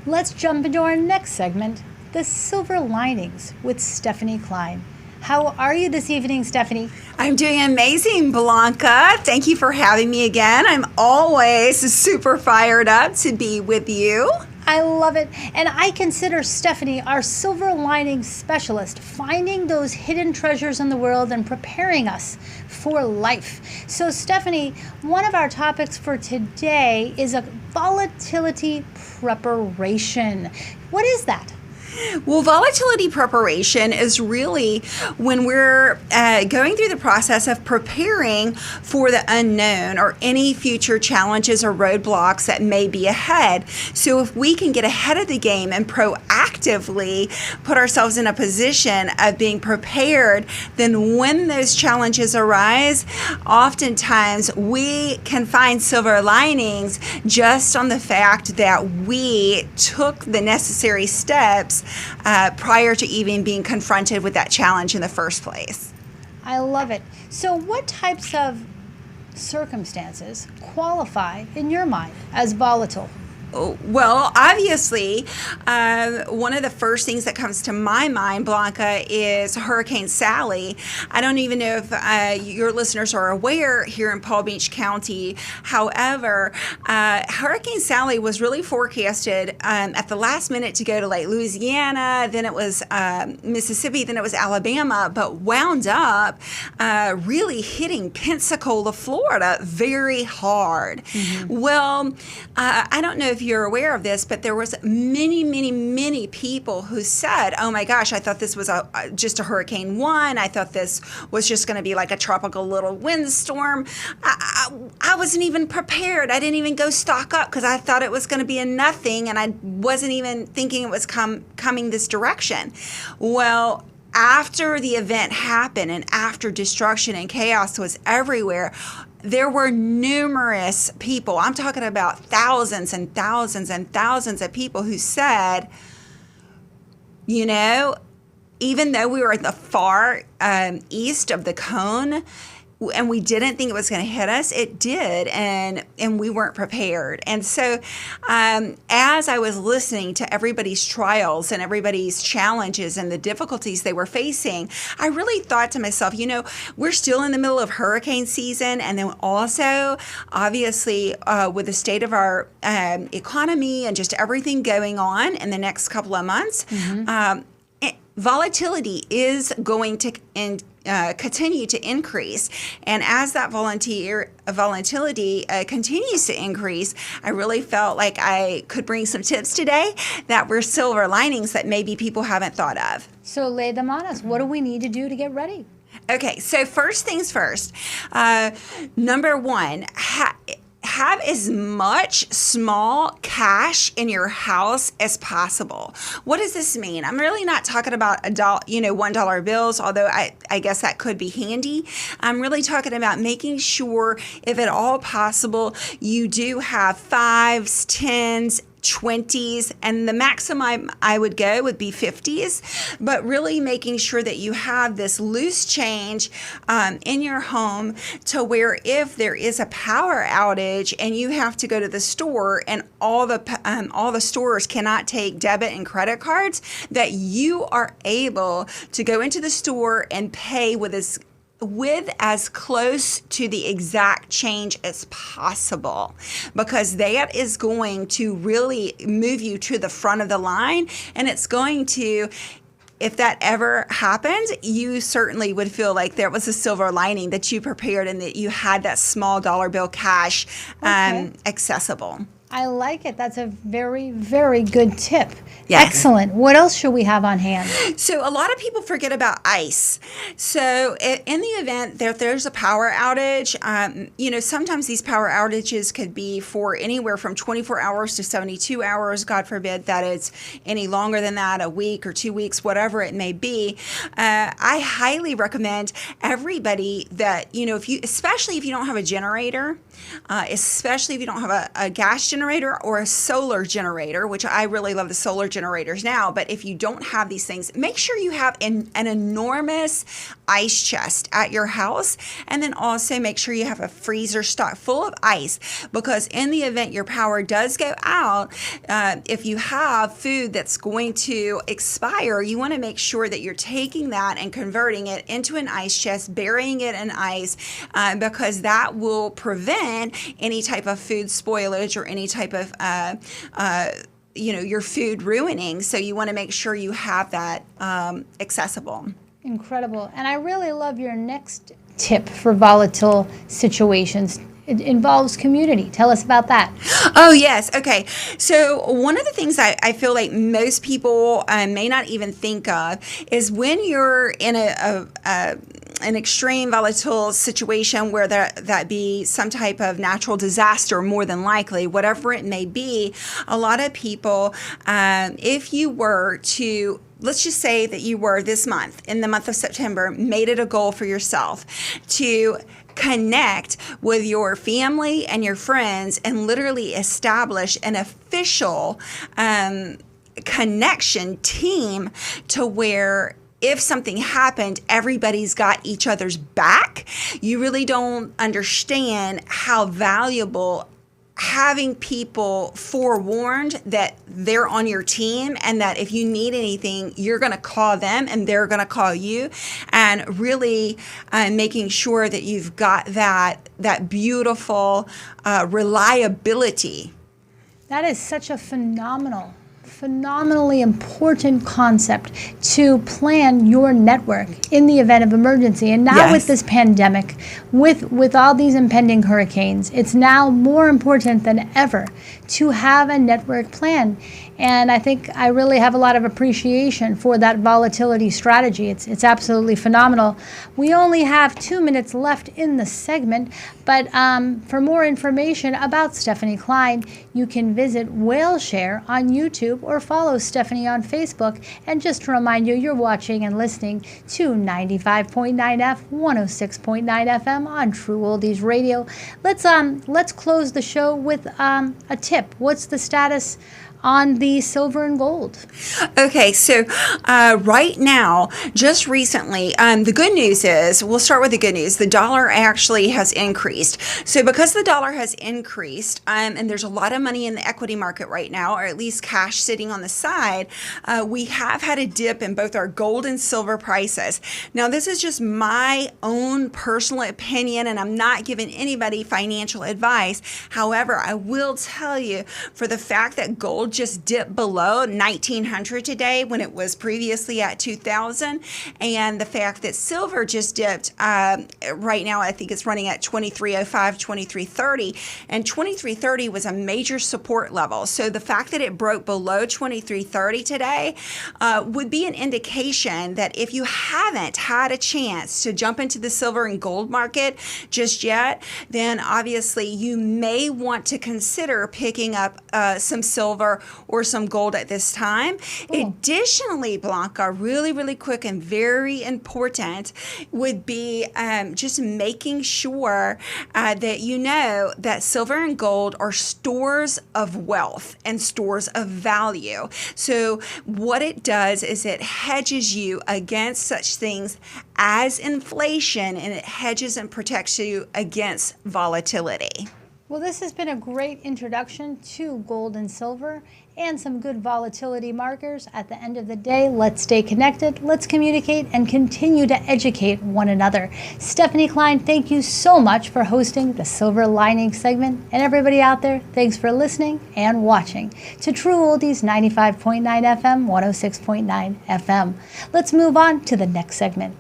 Let's jump into our next segment, The Silver Linings with Stephene Klein. How are you this evening, Stephene? I'm doing amazing, Blanca. Thank you for having me again. I'm always super fired up to be with you. I love it. And I consider Stephene our silver lining specialist, finding those hidden treasures in the world and preparing us for life. So, Stephene, one of our topics for today is a volatility preparation. What is that? Well, volatility preparation is really when we're going through the process of preparing for the unknown or any future challenges or roadblocks that may be ahead. So if we can get ahead of the game and proactively put ourselves in a position of being prepared, then when those challenges arise, oftentimes we can find silver linings just on the fact that we took the necessary steps prior to even being confronted with that challenge in the first place. I love it. So what types of circumstances qualify in your mind as volatile? Well, obviously, one of the first things that comes to my mind, Blanca, is Hurricane Sally. I don't even know if your listeners are aware here in Palm Beach County. However, Hurricane Sally was really forecasted at the last minute to go to like Louisiana, then it was Mississippi, then it was Alabama, but wound up really hitting Pensacola, Florida very hard. Mm-hmm. Well, I don't know if you're aware of this, but there was many people who said, oh my gosh, I thought this was just a Hurricane 1. I thought this was just going to be like a tropical little windstorm. I wasn't even prepared. I didn't even go stock up because I thought it was going to be a nothing, and I wasn't even thinking it was coming this direction. Well, after the event happened and after destruction and chaos was everywhere, there were numerous people, I'm talking about thousands and thousands and thousands of people who said, you know, even though we were at the far east of the cone, and we didn't think it was going to hit us, it did, and we weren't prepared. And so as I was listening to everybody's trials and everybody's challenges and the difficulties they were facing, I really thought to myself, you know, we're still in the middle of hurricane season, and then also, obviously, with the state of our economy and just everything going on in the next couple of months, volatility is going to continue to increase. And as that volatility continues to increase, I really felt like I could bring some tips today that were silver linings that maybe people haven't thought of. So lay them on us. What do we need to do to get ready? Okay, so first things first. Number one, have as much small cash in your house as possible. What does this mean? I'm really not talking about $1 bills, although I guess that could be handy. I'm really talking about making sure, if at all possible, you do have 5s, 10s, 20s, and the maximum I would go would be 50s, but really making sure that you have this loose change in your home to where if there is a power outage and you have to go to the store and all the stores cannot take debit and credit cards, that you are able to go into the store and pay with as close to the exact change as possible, because that is going to really move you to the front of the line, and it's going to, if that ever happened, you certainly would feel like there was a silver lining that you prepared and that you had that small dollar bill cash accessible. I like it. That's a very, very good tip. Yeah. Excellent. What else should we have on hand? So a lot of people forget about ice. So in the event that there's a power outage, sometimes these power outages could be for anywhere from 24 hours to 72 hours. God forbid that it's any longer than that, a week or 2 weeks, whatever it may be. I highly recommend everybody that, especially if you don't have a generator, especially if you don't have a gas generator, generator or a solar generator, which I really love the solar generators now, but if you don't have these things, make sure you have an enormous ice chest at your house, and then also make sure you have a freezer stocked full of ice, because in the event your power does go out, if you have food that's going to expire, you want to make sure that you're taking that and converting it into an ice chest, burying it in ice, because that will prevent any type of food spoilage or any type of your food ruining. So you want to make sure you have that accessible. Incredible. And I really love your next tip for volatile situations. It involves community. Tell us about that. Oh, yes. Okay. So one of the things I feel like most people may not even think of is when you're in an extreme volatile situation where that be some type of natural disaster, more than likely, whatever it may be, a lot of people, if you were to, let's just say that you were this month, in the month of September, made it a goal for yourself to connect with your family and your friends and literally establish an official connection team to where if something happened, everybody's got each other's back. You really don't understand how valuable having people forewarned that they're on your team and that if you need anything, you're going to call them and they're going to call you, and really making sure that you've got that beautiful reliability. That is such a phenomenally important concept to plan your network in the event of emergency. And now Yes. with this pandemic, with all these impending hurricanes, it's now more important than ever to have a network plan. And I think I really have a lot of appreciation for that volatility strategy. It's absolutely phenomenal. We only have 2 minutes left in the segment, but for more information about Stephene Klein, you can visit Whaleshare on YouTube or follow Stephene on Facebook. And just to remind you, you're watching and listening to 95.9 F, 106.9 FM on True Oldies Radio. Let's close the show with a tip. What's the status on the silver and gold? Okay, so right now, just recently, the good news is, we'll start with the good news, the dollar actually has increased. So because the dollar has increased, and there's a lot of money in the equity market right now, or at least cash sitting on the side, we have had a dip in both our gold and silver prices. Now, this is just my own personal opinion, and I'm not giving anybody financial advice. However, I will tell you, for the fact that gold just dipped below 1900 today when it was previously at 2000, and the fact that silver just dipped right now, I think it's running at 2305, 2330, and 2330 was a major support level. So the fact that it broke below 2330 today would be an indication that if you haven't had a chance to jump into the silver and gold market just yet, then obviously you may want to consider picking up some silver or some gold at this time. Cool. Additionally, Blanca, really quick and very important would be just making sure that you know that silver and gold are stores of wealth and stores of value. So what it does is it hedges you against such things as inflation, and it hedges and protects you against volatility. Well, this has been a great introduction to gold and silver and some good volatility markers. At the end of the day, let's stay connected, let's communicate, and continue to educate one another. Stephene Klein, thank you so much for hosting the Silver Lining segment. And everybody out there, thanks for listening and watching to True Oldies 95.9 FM, 106.9 FM. Let's move on to the next segment.